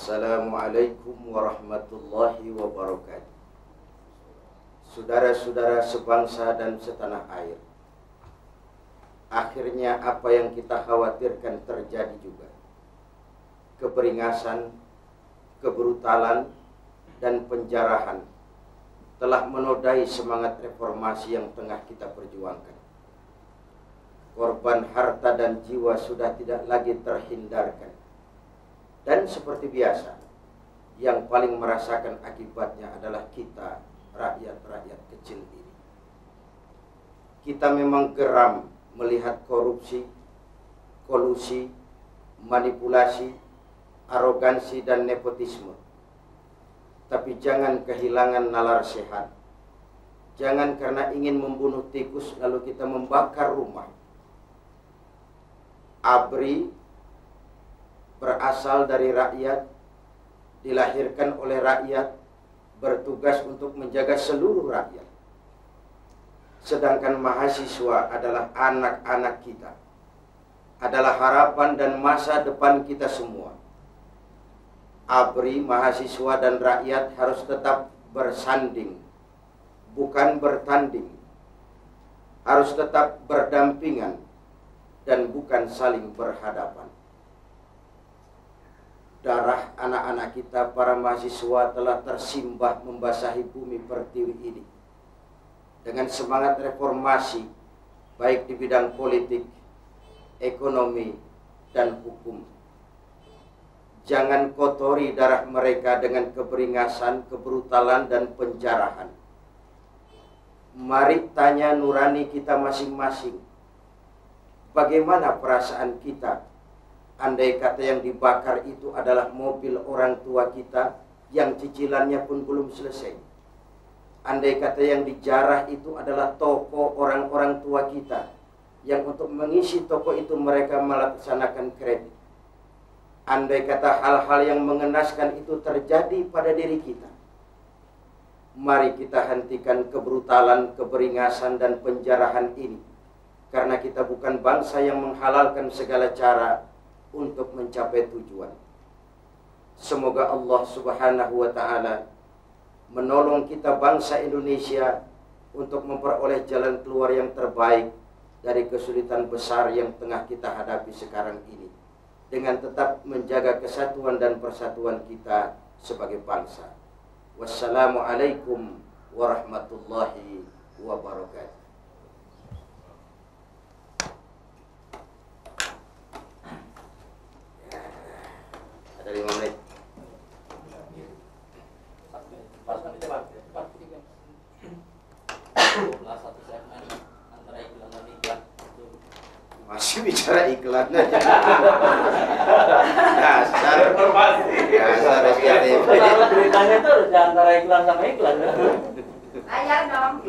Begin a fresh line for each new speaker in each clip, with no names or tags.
Assalamualaikum warahmatullahi wabarakatuh. Saudara-saudara sebangsa dan setanah air, akhirnya apa yang kita khawatirkan terjadi juga. Keberingasan, kebrutalan, dan penjarahan telah menodai semangat reformasi yang tengah kita perjuangkan. Korban harta dan jiwa sudah tidak lagi terhindarkan. Dan seperti biasa, yang paling merasakan akibatnya adalah kita, rakyat-rakyat kecil ini. Kita memang geram melihat korupsi, kolusi, manipulasi, arogansi, dan nepotisme. Tapi jangan kehilangan nalar sehat. Jangan karena ingin membunuh tikus lalu kita membakar rumah. ABRI berasal dari rakyat, dilahirkan oleh rakyat, bertugas untuk menjaga seluruh rakyat. Sedangkan mahasiswa adalah anak-anak kita, adalah harapan dan masa depan kita semua. ABRI, mahasiswa dan rakyat harus tetap bersanding, bukan bertanding. Harus tetap berdampingan dan bukan saling berhadapan. Darah anak-anak kita, para mahasiswa, telah tersimbah membasahi bumi pertiwi ini. Dengan semangat reformasi, baik di bidang politik, ekonomi, dan hukum. Jangan kotori darah mereka dengan keberingasan, kebrutalan, dan penjarahan. Mari tanya nurani kita masing-masing. Bagaimana perasaan kita andai kata yang dibakar itu adalah mobil orang tua kita yang cicilannya pun belum selesai? Andai kata yang dijarah itu adalah toko orang-orang tua kita yang untuk mengisi toko itu mereka melaksanakan kredit. Andai kata hal-hal yang mengenaskan itu terjadi pada diri kita, mari kita hentikan kebrutalan, keberingasan, dan penjarahan ini. Karena kita bukan bangsa yang menghalalkan segala cara untuk mencapai tujuan. Semoga Allah Subhanahu wa Ta'ala menolong kita bangsa Indonesia untuk memperoleh jalan keluar yang terbaik dari kesulitan besar yang tengah kita hadapi sekarang ini, dengan tetap menjaga kesatuan dan persatuan kita sebagai bangsa. Wassalamualaikum warahmatullahi wabarakatuh. Ada 5 menit. Masih bicara iklan aja. Dasar
beritanya itu harus antara iklan sama iklan.
Ayah dong.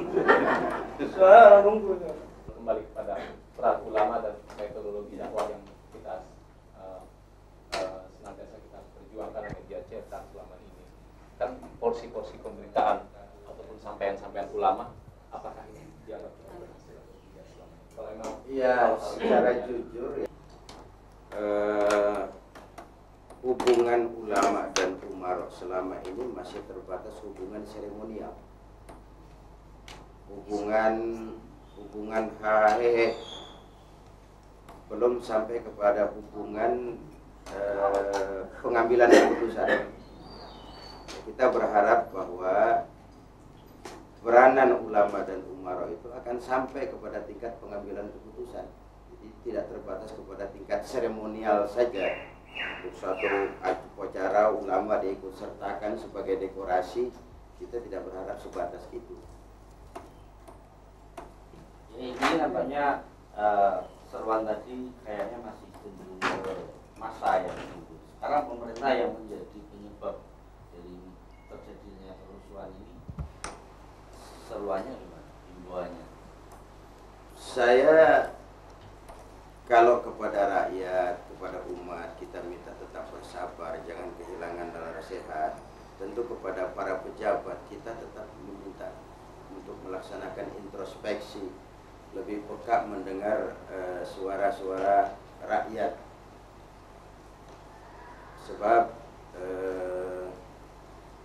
Kembali kepada peran ulama dan metodologi dakwah yang kita senantiasa kita perjuangkan dan media cetak selama ini. Kan porsi-porsi pemberitaan ataupun sampaian-sampaian ulama, apakah ini dianggap berhasil? Kalau memang
ya, secara jujur ya, hubungan ulama dan umarok selama ini masih terbatas hubungan seremonial, hubungan hahe, belum sampai kepada hubungan pengambilan keputusan. Kita berharap bahwa peranan ulama dan umarok itu akan sampai kepada tingkat pengambilan keputusan. Jadi tidak terbatas kepada tingkat seremonial saja. Untuk suatu acara ulama diikut sertakan sebagai dekorasi, kita tidak berharap sebatas itu.
Ini nampaknya seruan tadi kayaknya masih cenderung ke massa ya. Sekarang pemerintah yang menjadi penyebab dari terjadinya kerusuhan ini, seruannya gimana? Himbauannya?
Saya kalau kepada rakyat, kepada umat, kita minta tetap bersabar, jangan kehilangan nalar sehat. Tentu kepada para pejabat kita tetap meminta untuk melaksanakan introspeksi, lebih peka mendengar suara-suara rakyat. Sebab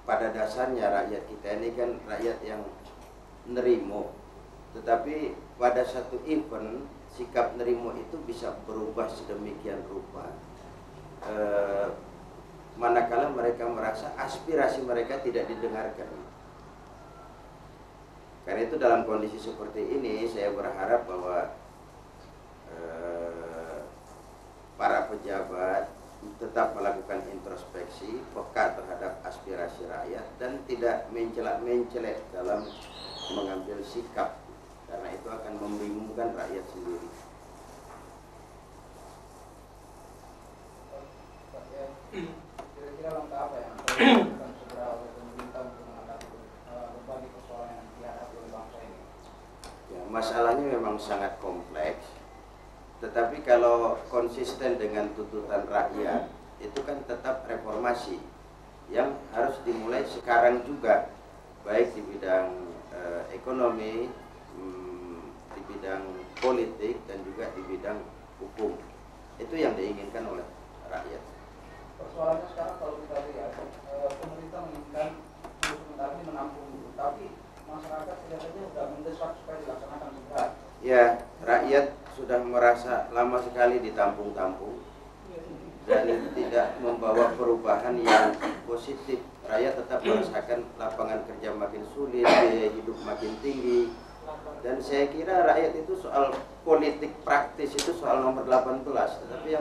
pada dasarnya rakyat kita ini kan rakyat yang nerimo, tetapi pada satu event sikap nerimo itu bisa berubah sedemikian rupa, manakala mereka merasa aspirasi mereka tidak didengarkan. Karena itu dalam kondisi seperti ini saya berharap bahwa para pejabat tetap melakukan introspeksi, peka terhadap aspirasi rakyat dan tidak mencelak-mencelek dalam mengambil sikap, karena itu akan membingungkan rakyat sendiri.
Kira-kira langkah apa yang akan segera oleh pemerintah untuk menghadapi berbagai persoalan yang dihadapi oleh bangsa ini?
Ya, masalahnya memang sangat kompleks. Tetapi kalau konsisten dengan tuntutan rakyat, itu kan tetap reformasi yang harus dimulai sekarang juga, baik di bidang ekonomi, di bidang politik, dan juga di bidang hukum. Itu yang diinginkan oleh rakyat.
Persoalannya sekarang kalau kita lihat, pemerintah menginginkan sementara ini menampung dulu, tapi masyarakat kelihatannya sudah mendesak supaya dilaksanakan segera.
Ya, rakyat sudah merasa lama sekali ditampung-tampung dan tidak membawa perubahan yang positif. Rakyat tetap merasakan lapangan kerja makin sulit, biaya hidup makin tinggi, dan saya kira rakyat itu soal politik praktis itu soal nomor 18, tetapi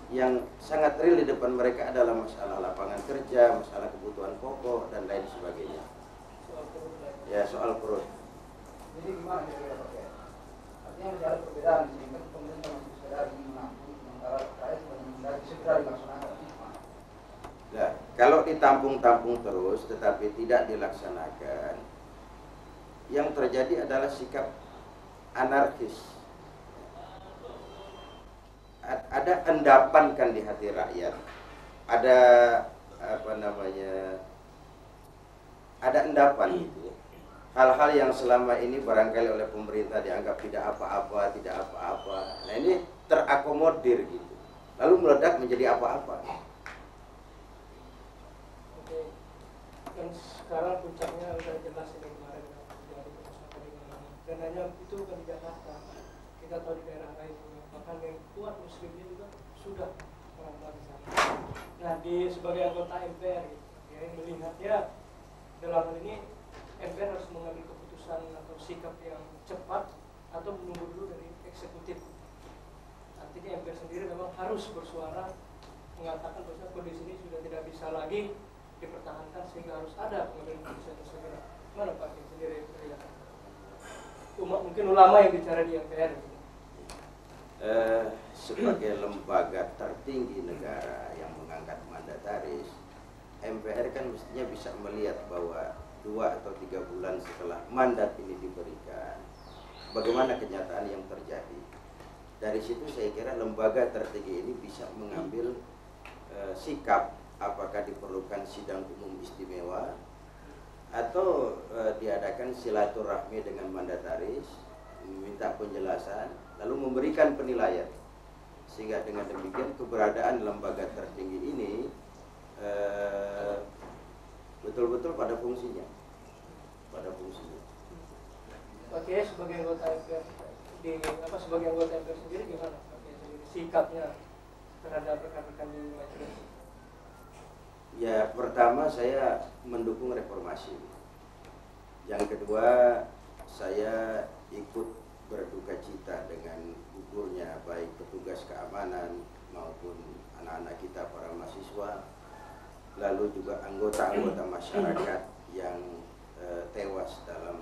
yang sangat real di depan mereka adalah masalah lapangan kerja, masalah kebutuhan pokok dan lain sebagainya. Ya, soal perut.
Jadi gimana kira-kira Pak Kiai? Artinya masih ada perbedaan di sini, kan pemerintah masih sekedar ingin menampung, sementara rakyat sudah menghendaki segera dilaksanakan.
Nah, kalau ditampung-tampung terus tetapi tidak dilaksanakan, yang terjadi adalah sikap anarkis. Ada endapan kan di hati rakyat, ada ada endapan gitu. Hal-hal yang selama ini barangkali oleh pemerintah dianggap tidak apa-apa, nah ini terakomodir gitu, lalu meledak menjadi apa-apa.
Oke, dan sekarang puncaknya sudah jelas ini kemarin dari keputusan di mana, dan hanya itu bukan di Jakarta, kita tahu di daerah lain juga, bahkan yang kuat muslimnya juga sudah merambah di sana. Nah, sebagai anggota MPR gitu, ya, yang melihatnya dalam hal ini MPR harus mengambil keputusan atau sikap yang cepat atau menunggu dulu dari eksekutif. Artinya MPR sendiri memang harus bersuara mengatakan bahwa kondisi ini sudah tidak bisa lagi dipertahankan sehingga harus ada pengambilan keputusan segera. Mana Pak yang sendiri melihat? Mungkin ulama yang bicara di MPR. Gitu.
Sebagai lembaga tertinggi negara yang mengangkat mandataris, MPR kan mestinya bisa melihat bahwa 2 atau 3 bulan setelah mandat ini diberikan, bagaimana kenyataan yang terjadi. Dari situ saya kira lembaga tertinggi ini bisa mengambil sikap, apakah diperlukan sidang umum istimewa atau diadakan silaturahmi dengan mandataris, meminta penjelasan, lalu memberikan penilaian, sehingga dengan demikian keberadaan lembaga tertinggi ini betul-betul pada fungsinya.
Oke, sebagai anggota MPR sebagai anggota MPR sendiri gimana sikapnya terhadap rekan-rekan di majelis?
Ya, pertama saya mendukung reformasi. Yang kedua, saya ikut berduka cita dengan gugurnya baik petugas keamanan maupun anak-anak kita para mahasiswa, lalu juga anggota-anggota masyarakat yang tewas dalam